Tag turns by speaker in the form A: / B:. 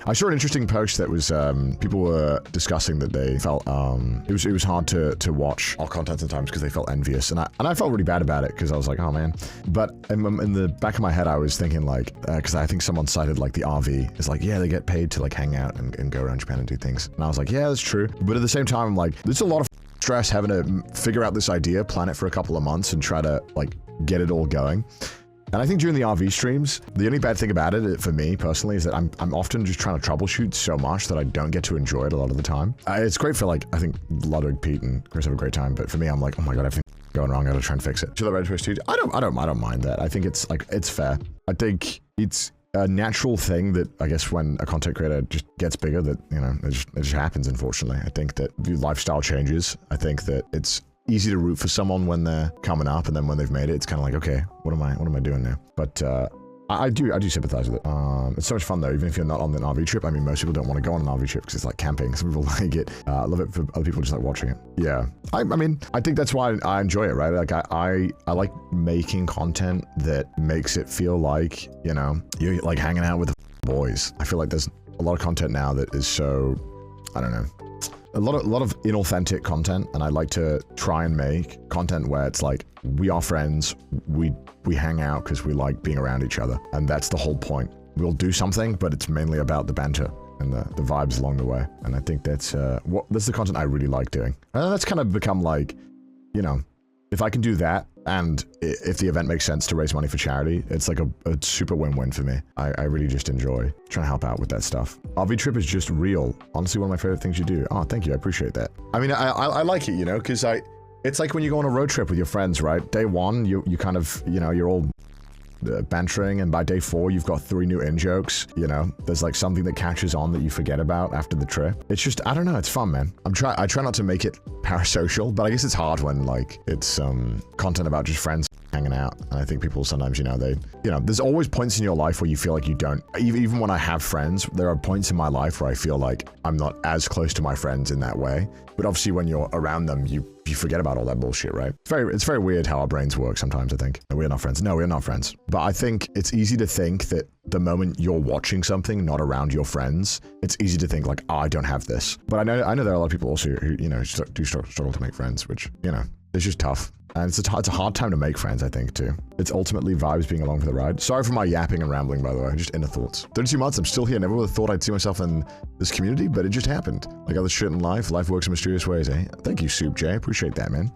A: I saw an interesting post that was people were discussing that they felt it was hard to watch our content sometimes because they felt envious, and I felt really bad about it because I was like, oh man. But in the back of my head, I was thinking like, because I think someone cited like the RV. It's like, yeah, they get paid to like hang out and go around Japan and do things. And I was like, yeah, that's true. But at the same time, I'm like, there's a lot of stress having to figure out this idea, plan it for a couple of months, and try to like get it all going. And I think during the RV streams, the only bad thing about it, for me personally, is that I'm often just trying to troubleshoot so much that I don't get to enjoy it a lot of the time. It's great for like, I think Ludwig, Pete, and Chris have a great time, but for me, I'm like, oh my god, everything's going wrong, I gotta try and fix it. Should I read to I don't mind that. I think it's like, it's fair. I think it's a natural thing that I guess when a content creator just gets bigger, that, you know, it just happens, unfortunately. I think that the lifestyle changes. I think that it's easy to root for someone when they're coming up, and then when they've made it, it's kind of like, okay, what am I doing now? But I do sympathize with it. It's so much fun though, even if you're not on an RV trip. I mean, most people don't want to go on an RV trip because it's like camping. Some people like it, love it for other people just like watching it. Yeah, I mean, I think that's why I enjoy it, right? Like I like making content that makes it feel like, you know, you're like hanging out with the boys. I feel like there's a lot of content now that is so, I don't know, a lot of inauthentic content, and I like to try and make content where it's like, we are friends, we hang out because we like being around each other, and that's the whole point. We'll do something, but it's mainly about the banter and the vibes along the way, and I think that's that's the content I really like doing. And that's kind of become like, you know, if I can do that, and if the event makes sense to raise money for charity, it's like a super win-win for me. I really just enjoy trying to help out with that stuff. RV trip is just real. Honestly, one of my favorite things you do. Oh, thank you. I appreciate that. I mean, I like it, you know, because it's like when you go on a road trip with your friends, right? Day one, you kind of, you know, you're all bantering, and by day 4 you've got 3 new in-jokes. You know, there's like something that catches on that you forget about after the trip. It's just, I don't know, it's fun, man. I try not to make it parasocial, but I guess it's hard when like it's content about just friends hanging out. And I think people sometimes, you know, there's always points in your life where you feel like you don't, even when I have friends, there are points in my life where I feel like I'm not as close to my friends in that way. But obviously when you're around them, you forget about all that bullshit, right? It's very weird how our brains work sometimes, I think. We're not friends. No, we're not friends. But I think it's easy to think that the moment you're watching something not around your friends, it's easy to think like, oh, I don't have this. But I know there are a lot of people also who, you know, do struggle to make friends, which, you know, it's just tough. And it's a hard time to make friends, I think, too. It's ultimately vibes being along for the ride. Sorry for my yapping and rambling, by the way. Just inner thoughts. 32 months, I'm still here. Never would have thought I'd see myself in this community, but it just happened. Like other shit in life works in mysterious ways, eh? Thank you, Soup J. Appreciate that, man.